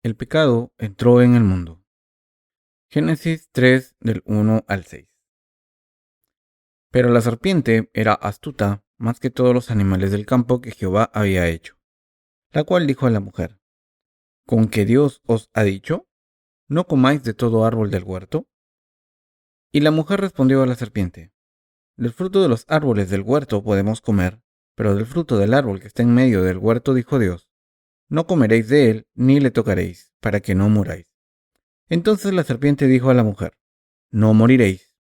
El pecado entró en el mundo. Génesis 3 del 1 al 6. Pero la serpiente era astuta más que todos los animales del campo que Jehová había hecho, la cual dijo a la mujer: ¿Con que Dios os ha dicho? ¿No comáis de todo árbol del huerto? Y la mujer respondió a la serpiente: Del fruto de los árboles del huerto podemos comer, pero del fruto del árbol que está en medio del huerto dijo Dios: No comeréis de él, ni le tocaréis, para que no muráis. Entonces la serpiente dijo a la mujer: No moriréis,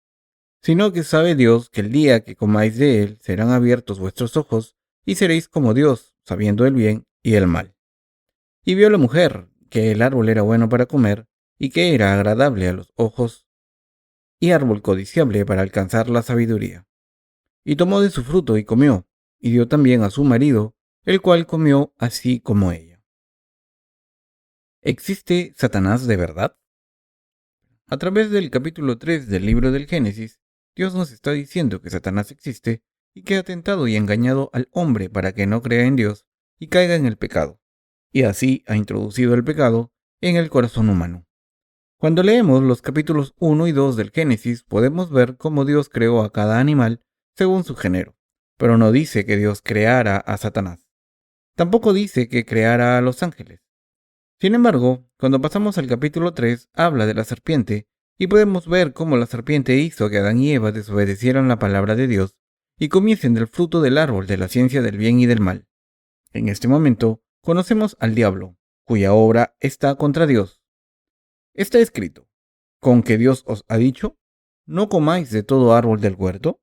sino que sabe Dios que el día que comáis de él serán abiertos vuestros ojos, y seréis como Dios, sabiendo el bien y el mal. Y vio la mujer que el árbol era bueno para comer, y que era agradable a los ojos, y árbol codiciable para alcanzar la sabiduría. Y tomó de su fruto y comió, y dio también a su marido, el cual comió así como ella. ¿Existe Satanás de verdad? A través del capítulo 3 del libro del Génesis, Dios nos está diciendo que Satanás existe y que ha tentado y engañado al hombre para que no crea en Dios y caiga en el pecado, y así ha introducido el pecado en el corazón humano. Cuando leemos los capítulos 1 y 2 del Génesis, podemos ver cómo Dios creó a cada animal según su género, pero no dice que Dios creara a Satanás. Tampoco dice que creara a los ángeles. Sin embargo, cuando pasamos al capítulo 3, habla de la serpiente, y podemos ver cómo la serpiente hizo que Adán y Eva desobedecieran la palabra de Dios y comiesen del fruto del árbol de la ciencia del bien y del mal. En este momento, conocemos al diablo, cuya obra está contra Dios. Está escrito: ¿Con que Dios os ha dicho? ¿No comáis de todo árbol del huerto?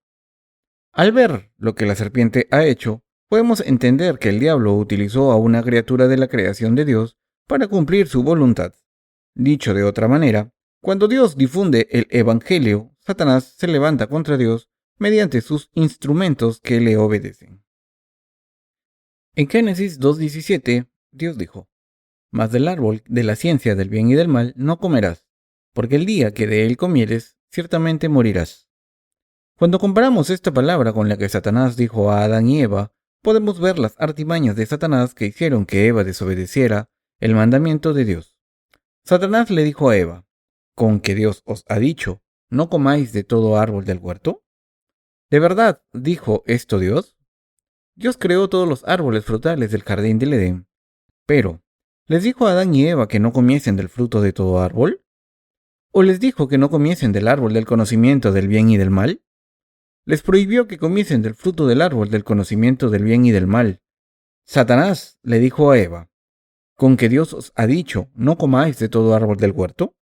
Al ver lo que la serpiente ha hecho, podemos entender que el diablo utilizó a una criatura de la creación de Dios para cumplir su voluntad. Dicho de otra manera, cuando Dios difunde el Evangelio, Satanás se levanta contra Dios mediante sus instrumentos que le obedecen. En Génesis 2:17, Dios dijo: Mas del árbol de la ciencia del bien y del mal no comerás, porque el día que de él comieres, ciertamente morirás. Cuando comparamos esta palabra con la que Satanás dijo a Adán y Eva, podemos ver las artimañas de Satanás que hicieron que Eva desobedeciera el mandamiento de Dios. Satanás le dijo a Eva: ¿Con que Dios os ha dicho, no comáis de todo árbol del huerto? ¿De verdad dijo esto Dios? Dios creó todos los árboles frutales del jardín del Edén, pero ¿les dijo a Adán y Eva que no comiesen del fruto de todo árbol? ¿O les dijo que no comiesen del árbol del conocimiento del bien y del mal? Les prohibió que comiesen del fruto del árbol del conocimiento del bien y del mal. Satanás le dijo a Eva: ¿Con que Dios os ha dicho, no comáis de todo árbol del huerto?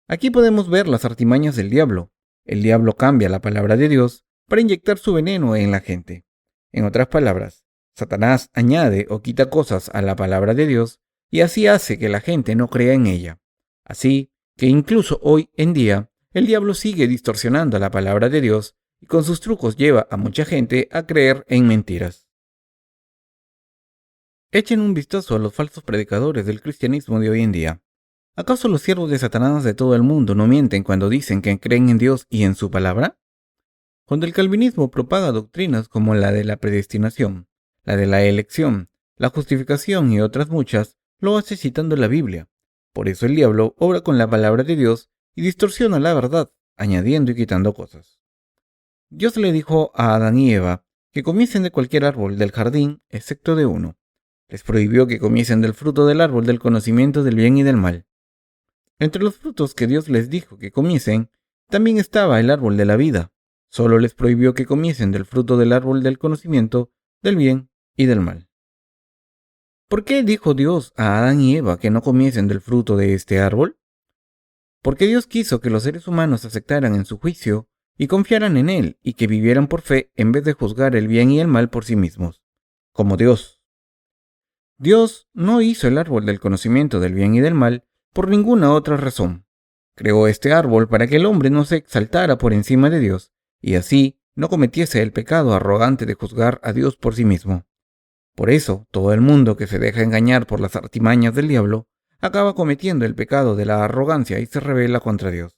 Aquí podemos ver las artimañas del diablo. El diablo cambia la palabra de Dios para inyectar su veneno en la gente. En otras palabras, Satanás añade o quita cosas a la palabra de Dios y así hace que la gente no crea en ella. Así que incluso hoy en día, el diablo sigue distorsionando la palabra de Dios y con sus trucos lleva a mucha gente a creer en mentiras. Echen un vistazo a los falsos predicadores del cristianismo de hoy en día. ¿Acaso los siervos de Satanás de todo el mundo no mienten cuando dicen que creen en Dios y en su palabra? Cuando el calvinismo propaga doctrinas como la de la predestinación, la de la elección, la justificación y otras muchas, lo hace citando la Biblia. Por eso el diablo obra con la palabra de Dios y distorsiona la verdad, añadiendo y quitando cosas. Dios le dijo a Adán y Eva que comiesen de cualquier árbol del jardín, excepto de uno. Les prohibió que comiesen del fruto del árbol del conocimiento del bien y del mal. Entre los frutos que Dios les dijo que comiesen, también estaba el árbol de la vida. Solo les prohibió que comiesen del fruto del árbol del conocimiento del bien y del mal. ¿Por qué dijo Dios a Adán y Eva que no comiesen del fruto de este árbol? Porque Dios quiso que los seres humanos aceptaran en su juicio y confiaran en Él y que vivieran por fe en vez de juzgar el bien y el mal por sí mismos, como Dios. Dios no hizo el árbol del conocimiento del bien y del mal por ninguna otra razón. Creó este árbol para que el hombre no se exaltara por encima de Dios y así no cometiese el pecado arrogante de juzgar a Dios por sí mismo. Por eso, todo el mundo que se deja engañar por las artimañas del diablo acaba cometiendo el pecado de la arrogancia y se rebela contra Dios.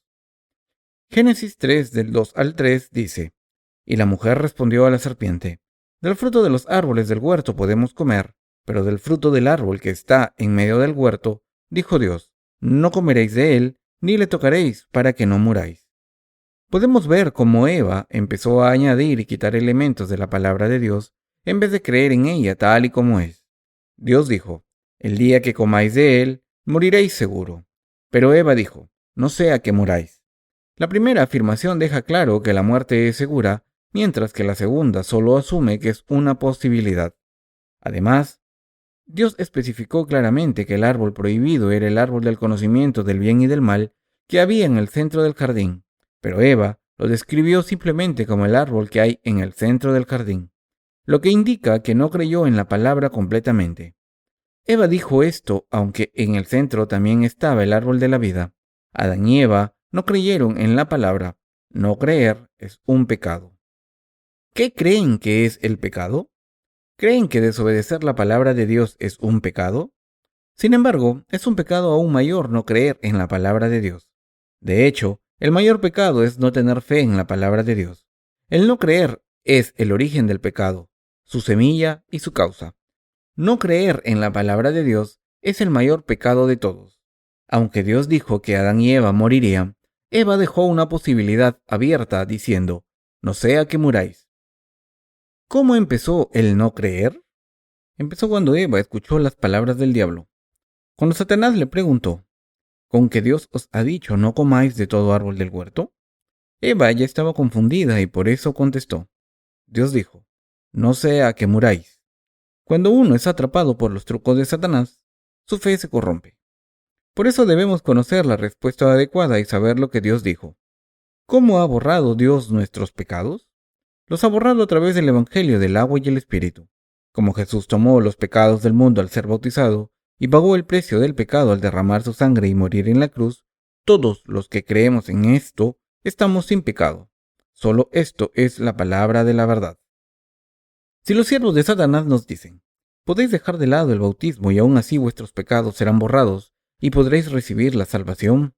Génesis 3 del 2 al 3 dice: Y la mujer respondió a la serpiente: Del fruto de los árboles del huerto podemos comer, pero del fruto del árbol que está en medio del huerto, dijo Dios, no comeréis de él, ni le tocaréis para que no muráis. Podemos ver cómo Eva empezó a añadir y quitar elementos de la palabra de Dios en vez de creer en ella tal y como es. Dios dijo, el día que comáis de él, moriréis seguro. Pero Eva dijo, no sea que muráis. La primera afirmación deja claro que la muerte es segura, mientras que la segunda solo asume que es una posibilidad. Además, Dios especificó claramente que el árbol prohibido era el árbol del conocimiento del bien y del mal que había en el centro del jardín, pero Eva lo describió simplemente como el árbol que hay en el centro del jardín, lo que indica que no creyó en la palabra completamente. Eva dijo esto aunque en el centro también estaba el árbol de la vida. Adán y Eva no creyeron en la palabra. No creer es un pecado. ¿Qué creen que es el pecado? ¿Creen que desobedecer la palabra de Dios es un pecado? Sin embargo, es un pecado aún mayor no creer en la palabra de Dios. De hecho, el mayor pecado es no tener fe en la palabra de Dios. El no creer es el origen del pecado, su semilla y su causa. No creer en la palabra de Dios es el mayor pecado de todos. Aunque Dios dijo que Adán y Eva morirían, Eva dejó una posibilidad abierta diciendo, no sea que muráis. ¿Cómo empezó el no creer? Empezó cuando Eva escuchó las palabras del diablo. Cuando Satanás le preguntó, ¿con que Dios os ha dicho no comáis de todo árbol del huerto? Eva ya estaba confundida y por eso contestó. Dios dijo, no sea que muráis. Cuando uno es atrapado por los trucos de Satanás, su fe se corrompe. Por eso debemos conocer la respuesta adecuada y saber lo que Dios dijo. ¿Cómo ha borrado Dios nuestros pecados? Los ha borrado a través del Evangelio del agua y el Espíritu. Como Jesús tomó los pecados del mundo al ser bautizado y pagó el precio del pecado al derramar su sangre y morir en la cruz, todos los que creemos en esto estamos sin pecado. Solo esto es la palabra de la verdad. Si los siervos de Satanás nos dicen, podéis dejar de lado el bautismo y aún así vuestros pecados serán borrados y podréis recibir la salvación,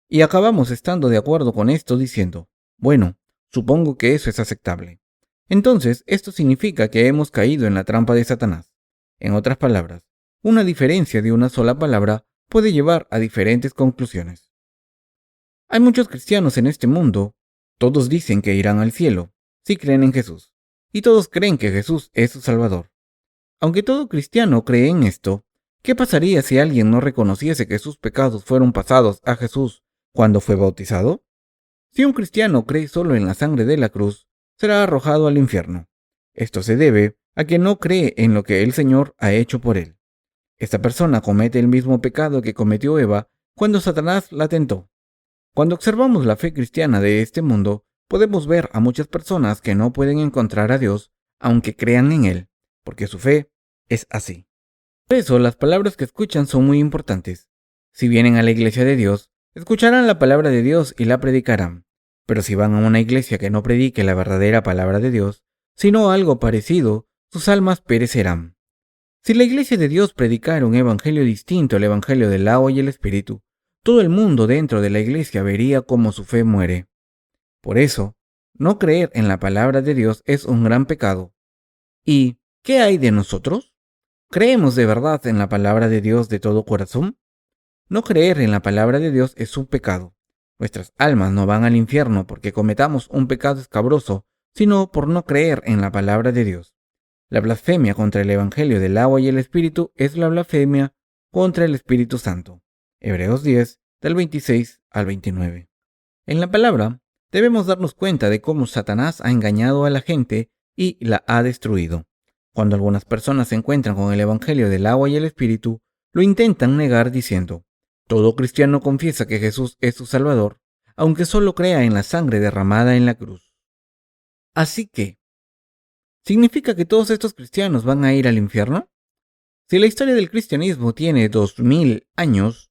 y acabamos estando de acuerdo con esto diciendo, bueno, supongo que eso es aceptable. Entonces, esto significa que hemos caído en la trampa de Satanás. En otras palabras, una diferencia de una sola palabra puede llevar a diferentes conclusiones. Hay muchos cristianos en este mundo. Todos dicen que irán al cielo, si creen en Jesús, y todos creen que Jesús es su Salvador. Aunque todo cristiano cree en esto, ¿qué pasaría si alguien no reconociese que sus pecados fueron pasados a Jesús cuando fue bautizado? Si un cristiano cree solo en la sangre de la cruz, será arrojado al infierno. Esto se debe a que no cree en lo que el Señor ha hecho por él. Esta persona comete el mismo pecado que cometió Eva cuando Satanás la tentó. Cuando observamos la fe cristiana de este mundo, podemos ver a muchas personas que no pueden encontrar a Dios aunque crean en Él, porque su fe es así. Por eso las palabras que escuchan son muy importantes. Si vienen a la iglesia de Dios, escucharán la palabra de Dios y la predicarán. Pero si van a una iglesia que no predique la verdadera palabra de Dios, sino algo parecido, sus almas perecerán. Si la iglesia de Dios predicara un evangelio distinto al evangelio del agua y el Espíritu, todo el mundo dentro de la iglesia vería cómo su fe muere. Por eso, no creer en la palabra de Dios es un gran pecado. ¿Y qué hay de nosotros? ¿Creemos de verdad en la palabra de Dios de todo corazón? No creer en la palabra de Dios es un pecado. Nuestras almas no van al infierno porque cometamos un pecado escabroso, sino por no creer en la palabra de Dios. La blasfemia contra el evangelio del agua y el Espíritu es la blasfemia contra el Espíritu Santo. Hebreos 10, del 26 al 29. En la palabra, debemos darnos cuenta de cómo Satanás ha engañado a la gente y la ha destruido. Cuando algunas personas se encuentran con el evangelio del agua y el Espíritu, lo intentan negar diciendo, todo cristiano confiesa que Jesús es su Salvador, aunque solo crea en la sangre derramada en la cruz. Así que, ¿significa que todos estos cristianos van a ir al infierno? Si la historia del cristianismo tiene 2000 años,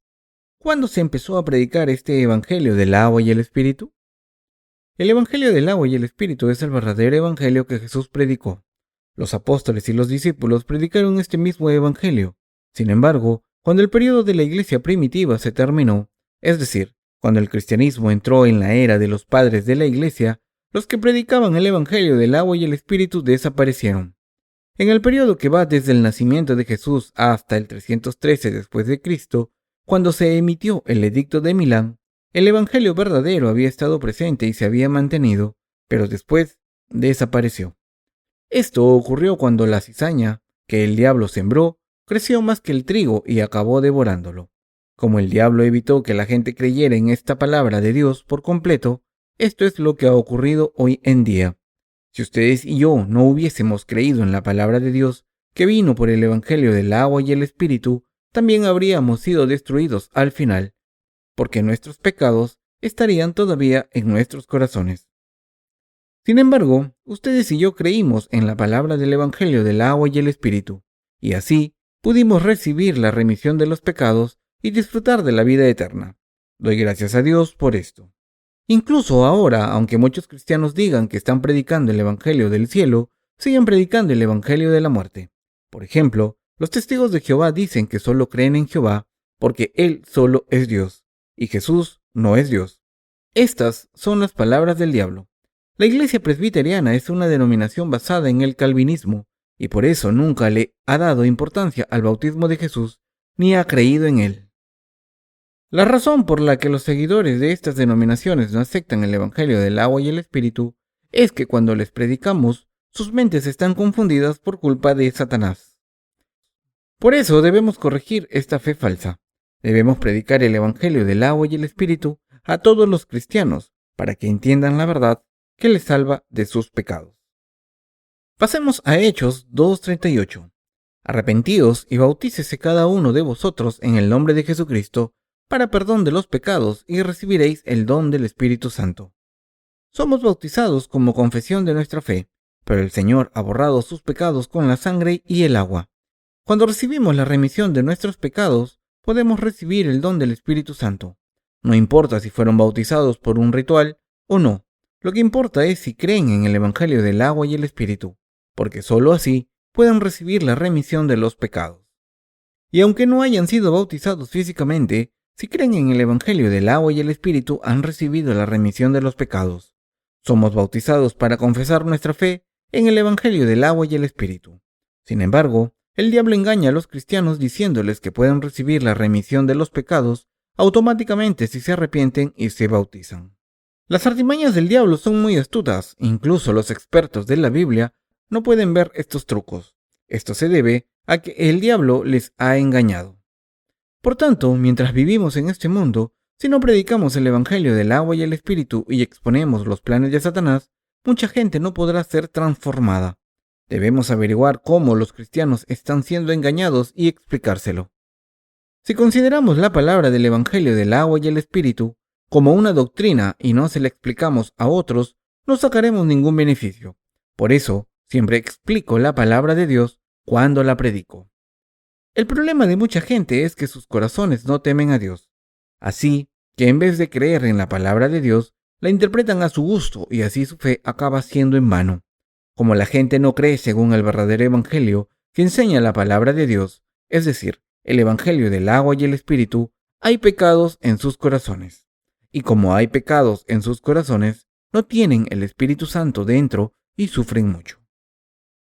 ¿cuándo se empezó a predicar este evangelio del agua y el Espíritu? El evangelio del agua y el Espíritu es el verdadero evangelio que Jesús predicó. Los apóstoles y los discípulos predicaron este mismo evangelio. Sin embargo, cuando el periodo de la iglesia primitiva se terminó, es decir, cuando el cristianismo entró en la era de los padres de la iglesia, los que predicaban el evangelio del agua y el Espíritu desaparecieron. En el periodo que va desde el nacimiento de Jesús hasta el 313 después de Cristo, Cuando se emitió el Edicto de Milán, el Evangelio verdadero había estado presente y se había mantenido, pero después desapareció. Esto ocurrió cuando la cizaña que el diablo sembró creció más que el trigo y acabó devorándolo. Como el diablo evitó que la gente creyera en esta palabra de Dios por completo, esto es lo que ha ocurrido hoy en día. Si ustedes y yo no hubiésemos creído en la palabra de Dios, que vino por el Evangelio del agua y el Espíritu, también habríamos sido destruidos al final, porque nuestros pecados estarían todavía en nuestros corazones. Sin embargo, ustedes y yo creímos en la palabra del Evangelio del agua y el Espíritu, y así pudimos recibir la remisión de los pecados y disfrutar de la vida eterna. Doy gracias a Dios por esto. Incluso ahora, aunque muchos cristianos digan que están predicando el Evangelio del cielo, siguen predicando el Evangelio de la muerte. Por ejemplo, los testigos de Jehová dicen que solo creen en Jehová porque Él solo es Dios, y Jesús no es Dios. Estas son las palabras del diablo. La Iglesia Presbiteriana es una denominación basada en el calvinismo, y por eso nunca le ha dado importancia al bautismo de Jesús ni ha creído en él. La razón por la que los seguidores de estas denominaciones no aceptan el Evangelio del agua y el Espíritu es que cuando les predicamos, sus mentes están confundidas por culpa de Satanás. Por eso debemos corregir esta fe falsa. Debemos predicar el Evangelio del agua y el Espíritu a todos los cristianos para que entiendan la verdad que les salva de sus pecados. Pasemos a Hechos 2:38. Arrepentíos y bautícese cada uno de vosotros en el nombre de Jesucristo para perdón de los pecados y recibiréis el don del Espíritu Santo. Somos bautizados como confesión de nuestra fe, pero el Señor ha borrado sus pecados con la sangre y el agua. Cuando recibimos la remisión de nuestros pecados, podemos recibir el don del Espíritu Santo. No importa si fueron bautizados por un ritual o no. Lo que importa es si creen en el Evangelio del agua y el Espíritu, porque sólo así pueden recibir la remisión de los pecados. Y aunque no hayan sido bautizados físicamente, si creen en el Evangelio del agua y el Espíritu, han recibido la remisión de los pecados. Somos bautizados para confesar nuestra fe en el Evangelio del agua y el Espíritu. Sin embargo, el diablo engaña a los cristianos diciéndoles que pueden recibir la remisión de los pecados automáticamente si se arrepienten y se bautizan. Las artimañas del diablo son muy astutas, incluso los expertos de la Biblia no pueden ver estos trucos. Esto se debe a que el diablo les ha engañado. Por tanto, mientras vivimos en este mundo, si no predicamos el Evangelio del agua y el Espíritu y exponemos los planes de Satanás, mucha gente no podrá ser transformada. Debemos averiguar cómo los cristianos están siendo engañados y explicárselo. Si consideramos la palabra del Evangelio del agua y el Espíritu como una doctrina y no se la explicamos a otros, no sacaremos ningún beneficio. Por eso, siempre explico la palabra de Dios cuando la predico. El problema de mucha gente es que sus corazones no temen a Dios. Así que en vez de creer en la palabra de Dios, la interpretan a su gusto y así su fe acaba siendo en vano. Como la gente no cree según el verdadero evangelio que enseña la palabra de Dios, es decir, el evangelio del agua y el Espíritu, hay pecados en sus corazones. Y como hay pecados en sus corazones, no tienen el Espíritu Santo dentro y sufren mucho.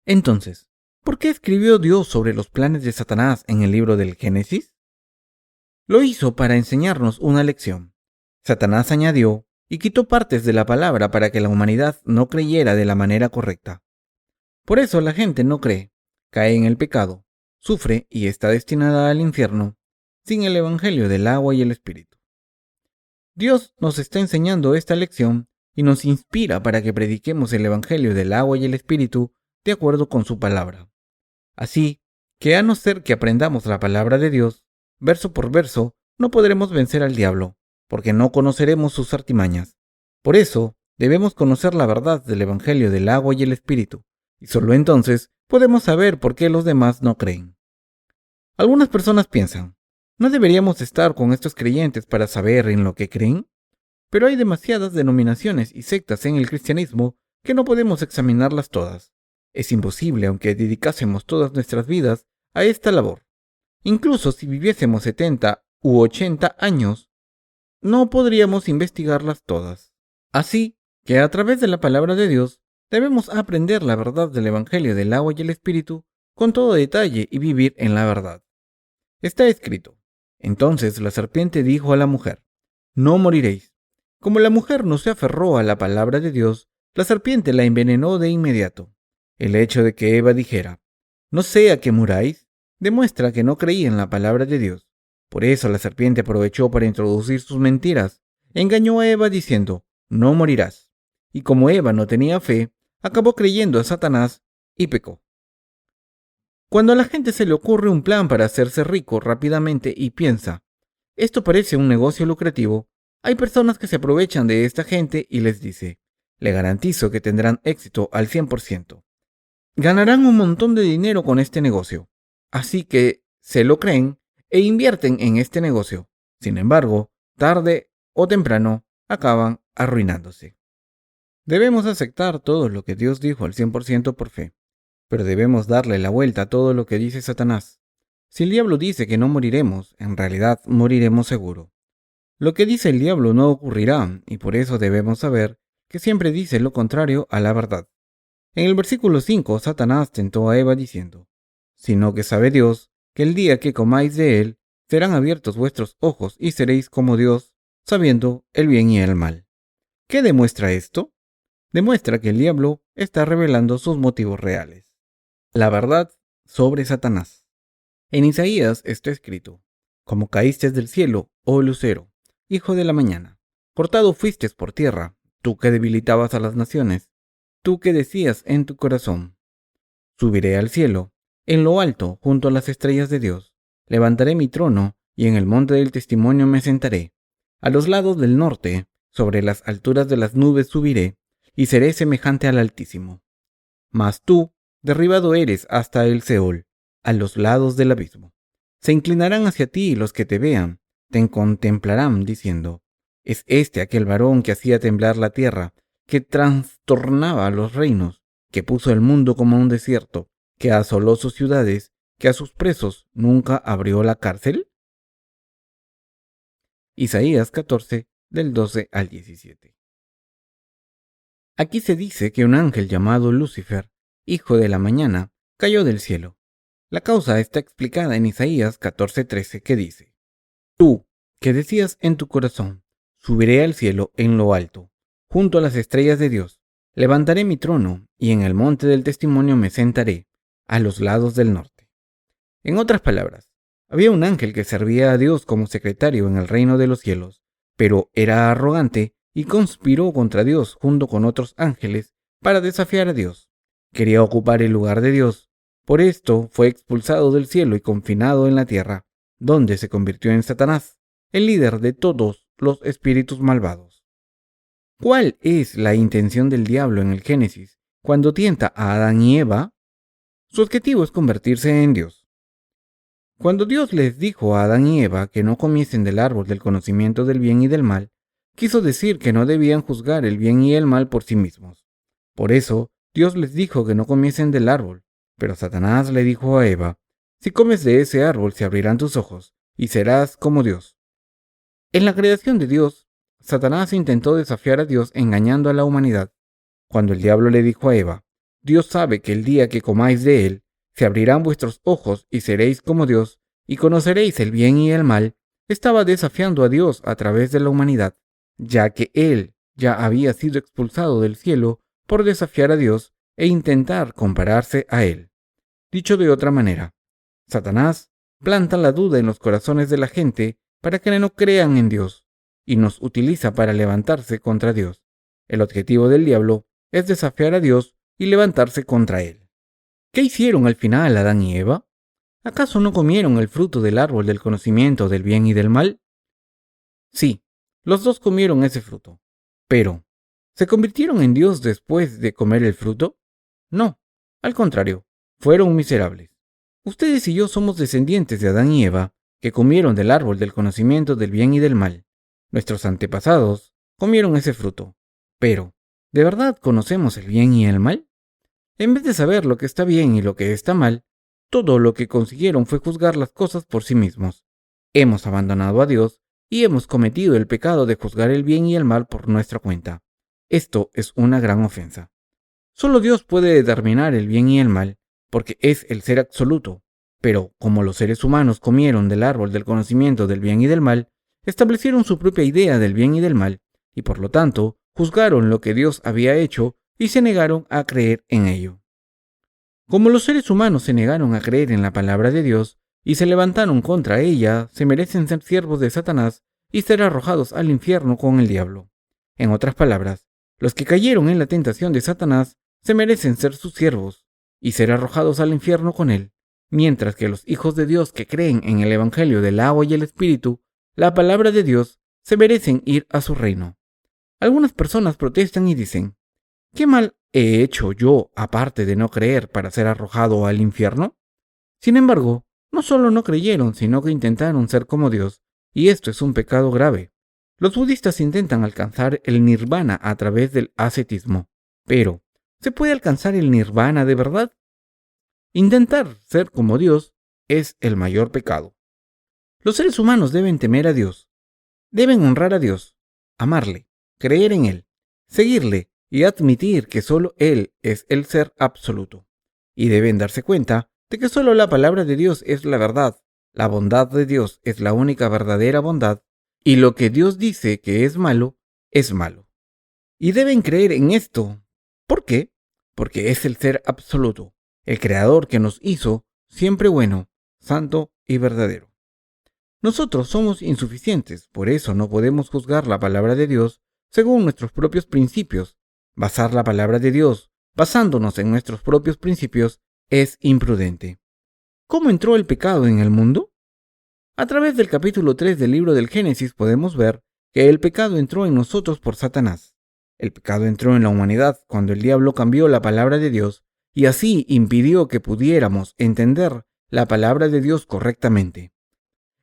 Entonces, ¿por qué escribió Dios sobre los planes de Satanás en el libro del Génesis? Lo hizo para enseñarnos una lección. Satanás añadió y quitó partes de la palabra para que la humanidad no creyera de la manera correcta. Por eso la gente no cree, cae en el pecado, sufre y está destinada al infierno sin el Evangelio del agua y el Espíritu. Dios nos está enseñando esta lección y nos inspira para que prediquemos el Evangelio del agua y el Espíritu de acuerdo con su palabra. Así que a no ser que aprendamos la palabra de Dios, verso por verso, no podremos vencer al diablo, porque no conoceremos sus artimañas. Por eso, debemos conocer la verdad del Evangelio del agua y el Espíritu, y solo entonces podemos saber por qué los demás no creen. Algunas personas piensan, ¿no deberíamos estar con estos creyentes para saber en lo que creen? Pero hay demasiadas denominaciones y sectas en el cristianismo que no podemos examinarlas todas. Es imposible aunque dedicásemos todas nuestras vidas a esta labor. Incluso si viviésemos 70 u 80 años, no podríamos investigarlas todas. Así que a través de la palabra de Dios debemos aprender la verdad del Evangelio del agua y el Espíritu con todo detalle y vivir en la verdad. Está escrito, Entonces la serpiente dijo a la mujer: No moriréis. Como la mujer no se aferró a la palabra de Dios, la serpiente la envenenó de inmediato. El hecho de que Eva dijera: No sea que muráis, demuestra que no creía en la palabra de Dios. Por eso la serpiente aprovechó para introducir sus mentiras. Engañó a Eva diciendo: No morirás. Y como Eva no tenía fe, acabó creyendo a Satanás y pecó. Cuando a la gente se le ocurre un plan para hacerse rico rápidamente y piensa: Esto parece un negocio lucrativo, hay personas que se aprovechan de esta gente y les dice: Le garantizo que tendrán éxito al 100%. Ganarán un montón de dinero con este negocio. Así que se lo creen e invierten en este negocio. Sin embargo, tarde o temprano acaban arruinándose. Debemos aceptar todo lo que Dios dijo al 100% por fe, pero debemos darle la vuelta a todo lo que dice Satanás. Si el diablo dice que no moriremos, en realidad moriremos seguro. Lo que dice el diablo no ocurrirá, y por eso debemos saber que siempre dice lo contrario a la verdad. En el versículo 5, Satanás tentó a Eva diciendo: Sino que sabe Dios que el día que comáis de él, serán abiertos vuestros ojos y seréis como Dios, sabiendo el bien y el mal. ¿Qué demuestra esto? Demuestra que el diablo está revelando sus motivos reales. La verdad sobre Satanás. En Isaías está escrito: Como caíste del cielo, oh lucero, hijo de la mañana, cortado fuiste por tierra, tú que debilitabas a las naciones, tú que decías en tu corazón: Subiré al cielo, en lo alto, junto a las estrellas de Dios, levantaré mi trono, y en el monte del testimonio me sentaré. A los lados del norte, sobre las alturas de las nubes subiré, y seré semejante al Altísimo. Mas tú, derribado eres hasta el Seol, a los lados del abismo. Se inclinarán hacia ti los que te vean, te contemplarán diciendo: Es este aquel varón que hacía temblar la tierra, que trastornaba los reinos, que puso el mundo como un desierto, que asoló sus ciudades, que a sus presos nunca abrió la cárcel. Isaías 14, del 12 al 17. Aquí se dice que un ángel llamado Lucifer, hijo de la mañana, cayó del cielo. La causa está explicada en Isaías 14:13, que dice: Tú, que decías en tu corazón: Subiré al cielo en lo alto, junto a las estrellas de Dios, levantaré mi trono, y en el monte del testimonio me sentaré, a los lados del norte. En otras palabras, había un ángel que servía a Dios como secretario en el reino de los cielos, pero era arrogante y conspiró contra Dios junto con otros ángeles para desafiar a Dios. Quería ocupar el lugar de Dios. Por esto fue expulsado del cielo y confinado en la tierra, donde se convirtió en Satanás, el líder de todos los espíritus malvados. ¿Cuál es la intención del diablo en el Génesis cuando tienta a Adán y Eva? Su objetivo es convertirse en Dios. Cuando Dios les dijo a Adán y Eva que no comiesen del árbol del conocimiento del bien y del mal, quiso decir que no debían juzgar el bien y el mal por sí mismos. Por eso, Dios les dijo que no comiesen del árbol, pero Satanás le dijo a Eva: Si comes de ese árbol se abrirán tus ojos, y serás como Dios. En la creación de Dios, Satanás intentó desafiar a Dios engañando a la humanidad. Cuando el diablo le dijo a Eva: Dios sabe que el día que comáis de él, se abrirán vuestros ojos y seréis como Dios, y conoceréis el bien y el mal, estaba desafiando a Dios a través de la humanidad, ya que él ya había sido expulsado del cielo por desafiar a Dios e intentar compararse a él. Dicho de otra manera, Satanás planta la duda en los corazones de la gente para que no crean en Dios, y nos utiliza para levantarse contra Dios. El objetivo del diablo es desafiar a Dios y levantarse contra él. ¿Qué hicieron al final Adán y Eva? ¿Acaso no comieron el fruto del árbol del conocimiento del bien y del mal? Sí, los dos comieron ese fruto. Pero, ¿se convirtieron en Dios después de comer el fruto? No, al contrario, fueron miserables. Ustedes y yo somos descendientes de Adán y Eva, que comieron del árbol del conocimiento del bien y del mal. Nuestros antepasados comieron ese fruto. Pero, ¿de verdad conocemos el bien y el mal? En vez de saber lo que está bien y lo que está mal, todo lo que consiguieron fue juzgar las cosas por sí mismos. Hemos abandonado a Dios y hemos cometido el pecado de juzgar el bien y el mal por nuestra cuenta. Esto es una gran ofensa. Solo Dios puede determinar el bien y el mal, porque es el ser absoluto. Pero como los seres humanos comieron del árbol del conocimiento del bien y del mal, establecieron su propia idea del bien y del mal, y por lo tanto juzgaron lo que Dios había hecho y se negaron a creer en ello. Como los seres humanos se negaron a creer en la palabra de Dios y se levantaron contra ella, se merecen ser siervos de Satanás y ser arrojados al infierno con el diablo. En otras palabras, los que cayeron en la tentación de Satanás se merecen ser sus siervos y ser arrojados al infierno con él, mientras que los hijos de Dios que creen en el Evangelio del agua y el Espíritu, la palabra de Dios, se merecen ir a su reino. Algunas personas protestan y dicen: ¿qué mal he hecho yo aparte de no creer para ser arrojado al infierno? Sin embargo, no solo no creyeron, sino que intentaron ser como Dios, y esto es un pecado grave. Los budistas intentan alcanzar el nirvana a través del ascetismo, pero ¿se puede alcanzar el nirvana de verdad? Intentar ser como Dios es el mayor pecado. Los seres humanos deben temer a Dios, deben honrar a Dios, amarle, creer en Él, seguirle y admitir que solo Él es el ser absoluto. Y deben darse cuenta de que solo la palabra de Dios es la verdad, la bondad de Dios es la única verdadera bondad, y lo que Dios dice que es malo. Y deben creer en esto. ¿Por qué? Porque es el ser absoluto, el creador que nos hizo siempre bueno, santo y verdadero. Nosotros somos insuficientes, por eso no podemos juzgar la palabra de Dios según nuestros propios principios. Basar la palabra de Dios basándonos en nuestros propios principios es imprudente. ¿Cómo entró el pecado en el mundo? A través del capítulo 3 del libro del Génesis podemos ver que el pecado entró en nosotros por Satanás. El pecado entró en la humanidad cuando el diablo cambió la palabra de Dios y así impidió que pudiéramos entender la palabra de Dios correctamente.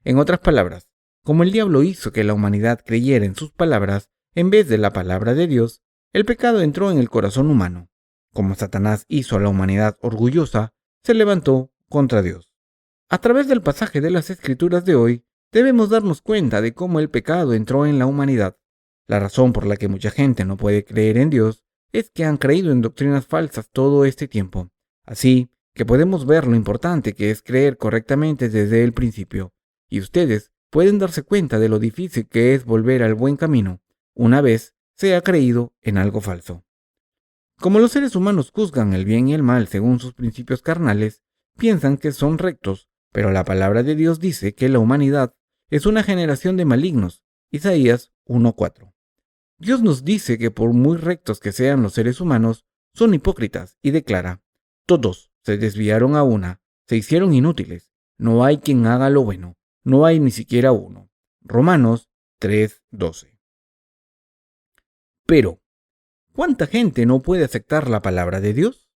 En otras palabras, como el diablo hizo que la humanidad creyera en sus palabras en vez de la palabra de Dios, el pecado entró en el corazón humano. Como Satanás hizo a la humanidad orgullosa, se levantó contra Dios. A través del pasaje de las Escrituras de hoy, debemos darnos cuenta de cómo el pecado entró en la humanidad. La razón por la que mucha gente no puede creer en Dios es que han creído en doctrinas falsas todo este tiempo. Así que podemos ver lo importante que es creer correctamente desde el principio. Y ustedes pueden darse cuenta de lo difícil que es volver al buen camino una vez se ha creído en algo falso. Como los seres humanos juzgan el bien y el mal según sus principios carnales, piensan que son rectos, pero la palabra de Dios dice que la humanidad es una generación de malignos. Isaías 1:4. Dios nos dice que por muy rectos que sean los seres humanos, son hipócritas y declara: todos se desviaron a una, se hicieron inútiles, no hay quien haga lo bueno, no hay ni siquiera uno. Romanos 3:12. Pero, ¿cuánta gente no puede aceptar la palabra de Dios?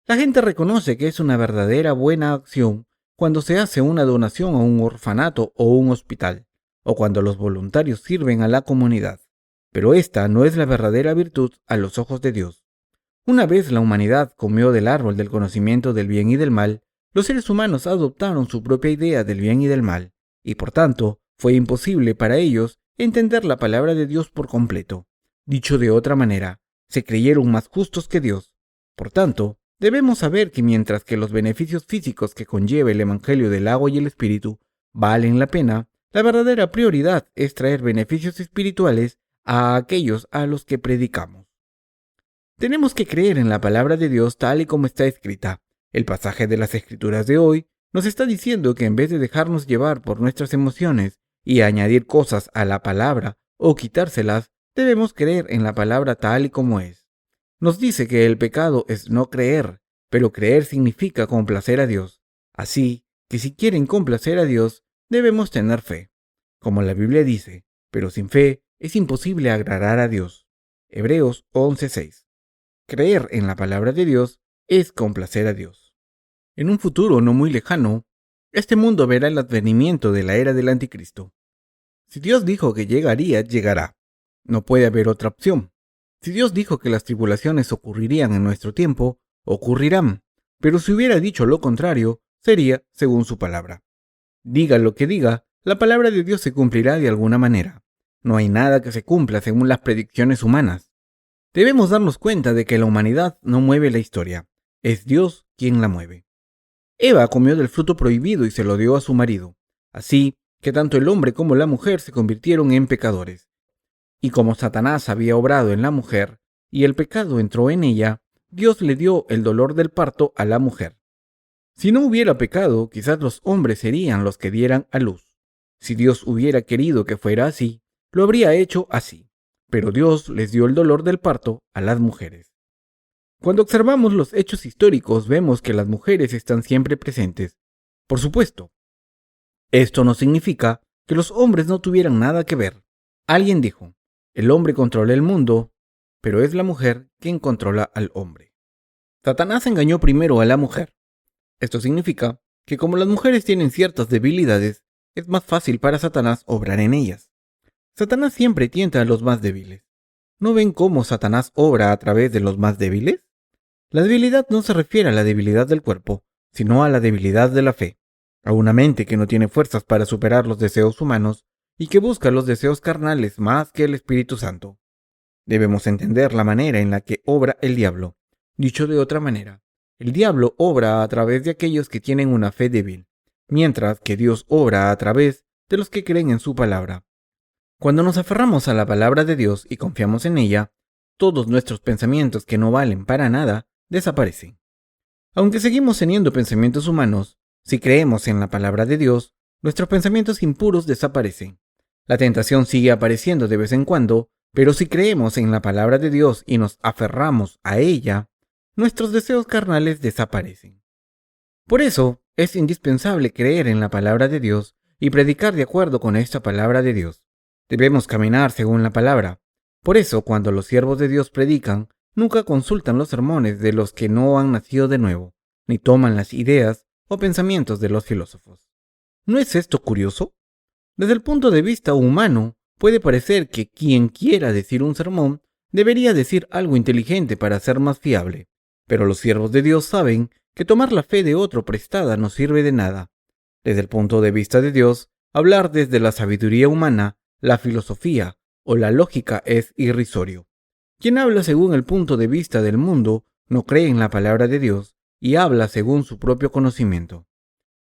La gente reconoce que es una verdadera buena acción cuando se hace una donación a un orfanato o un hospital, o cuando los voluntarios sirven a la comunidad. Pero esta no es la verdadera virtud a los ojos de Dios. Una vez la humanidad comió del árbol del conocimiento del bien y del mal, los seres humanos adoptaron su propia idea del bien y del mal, y por tanto fue imposible para ellos entender la palabra de Dios por completo. Dicho de otra manera, se creyeron más justos que Dios. Por tanto, debemos saber que mientras que los beneficios físicos que conlleva el Evangelio del agua y el Espíritu valen la pena, la verdadera prioridad es traer beneficios espirituales a aquellos a los que predicamos. Tenemos que creer en la palabra de Dios tal y como está escrita. El pasaje de las Escrituras de hoy nos está diciendo que en vez de dejarnos llevar por nuestras emociones y añadir cosas a la palabra o quitárselas, debemos creer en la palabra tal y como es. Nos dice que el pecado es no creer, pero creer significa complacer a Dios. Así que si quieren complacer a Dios, debemos tener fe. Como la Biblia dice, pero sin fe es imposible agradar a Dios. Hebreos 11:6. Creer en la palabra de Dios es complacer a Dios. En un futuro no muy lejano, este mundo verá el advenimiento de la era del anticristo. Si Dios dijo que llegaría, llegará. No puede haber otra opción. Si Dios dijo que las tribulaciones ocurrirían en nuestro tiempo, ocurrirán. Pero si hubiera dicho lo contrario, sería según su palabra. Diga lo que diga, la palabra de Dios se cumplirá de alguna manera. No hay nada que se cumpla según las predicciones humanas. Debemos darnos cuenta de que la humanidad no mueve la historia. Es Dios quien la mueve. Eva comió del fruto prohibido y se lo dio a su marido. Así que tanto el hombre como la mujer se convirtieron en pecadores. Y como Satanás había obrado en la mujer, y el pecado entró en ella, Dios le dio el dolor del parto a la mujer. Si no hubiera pecado, quizás los hombres serían los que dieran a luz. Si Dios hubiera querido que fuera así, lo habría hecho así. Pero Dios les dio el dolor del parto a las mujeres. Cuando observamos los hechos históricos, vemos que las mujeres están siempre presentes. Por supuesto, esto no significa que los hombres no tuvieran nada que ver. Alguien dijo, el hombre controla el mundo, pero es la mujer quien controla al hombre. Satanás engañó primero a la mujer. Esto significa que como las mujeres tienen ciertas debilidades, es más fácil para Satanás obrar en ellas. Satanás siempre tienta a los más débiles. ¿No ven cómo Satanás obra a través de los más débiles? La debilidad no se refiere a la debilidad del cuerpo, sino a la debilidad de la fe, a una mente que no tiene fuerzas para superar los deseos humanos y que busca los deseos carnales más que el Espíritu Santo. Debemos entender la manera en la que obra el diablo. Dicho de otra manera, el diablo obra a través de aquellos que tienen una fe débil, mientras que Dios obra a través de los que creen en su palabra. Cuando nos aferramos a la palabra de Dios y confiamos en ella, todos nuestros pensamientos que no valen para nada desaparecen. Aunque seguimos teniendo pensamientos humanos, si creemos en la palabra de Dios, nuestros pensamientos impuros desaparecen. La tentación sigue apareciendo de vez en cuando, pero si creemos en la palabra de Dios y nos aferramos a ella, nuestros deseos carnales desaparecen. Por eso, es indispensable creer en la palabra de Dios y predicar de acuerdo con esta palabra de Dios. Debemos caminar según la palabra. Por eso, cuando los siervos de Dios predican, nunca consultan los sermones de los que no han nacido de nuevo, ni toman las ideas o pensamientos de los filósofos. ¿No es esto curioso? Desde el punto de vista humano, puede parecer que quien quiera decir un sermón debería decir algo inteligente para ser más fiable, pero los siervos de Dios saben que tomar la fe de otro prestada no sirve de nada. Desde el punto de vista de Dios, hablar desde la sabiduría humana, la filosofía o la lógica es irrisorio. Quien habla según el punto de vista del mundo no cree en la palabra de Dios y habla según su propio conocimiento.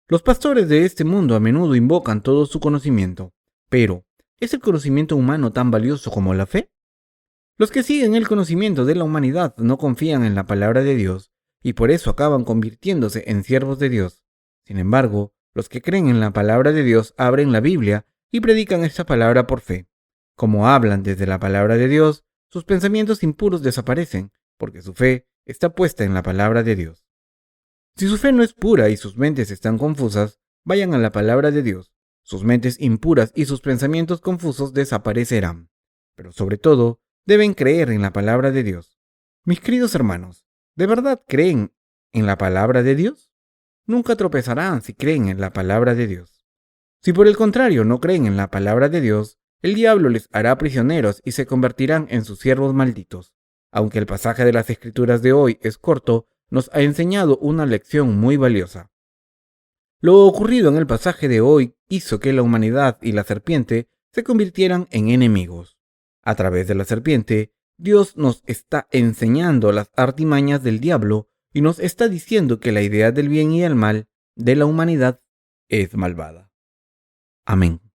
Los pastores de este mundo a menudo invocan todo su conocimiento, pero ¿es el conocimiento humano tan valioso como la fe? Los que siguen el conocimiento de la humanidad no confían en la palabra de Dios y por eso acaban convirtiéndose en siervos de Dios. Sin embargo, los que creen en la palabra de Dios abren la Biblia y predican esta palabra por fe. Como hablan desde la palabra de Dios, sus pensamientos impuros desaparecen, porque su fe está puesta en la palabra de Dios. Si su fe no es pura y sus mentes están confusas, vayan a la palabra de Dios. Sus mentes impuras y sus pensamientos confusos desaparecerán. Pero sobre todo, deben creer en la palabra de Dios. Mis queridos hermanos, ¿de verdad creen en la palabra de Dios? Nunca tropezarán si creen en la palabra de Dios. Si por el contrario no creen en la palabra de Dios, el diablo les hará prisioneros y se convertirán en sus siervos malditos. Aunque el pasaje de las Escrituras de hoy es corto, nos ha enseñado una lección muy valiosa. Lo ocurrido en el pasaje de hoy hizo que la humanidad y la serpiente se convirtieran en enemigos. A través de la serpiente, Dios nos está enseñando las artimañas del diablo y nos está diciendo que la idea del bien y el mal de la humanidad es malvada. Amén.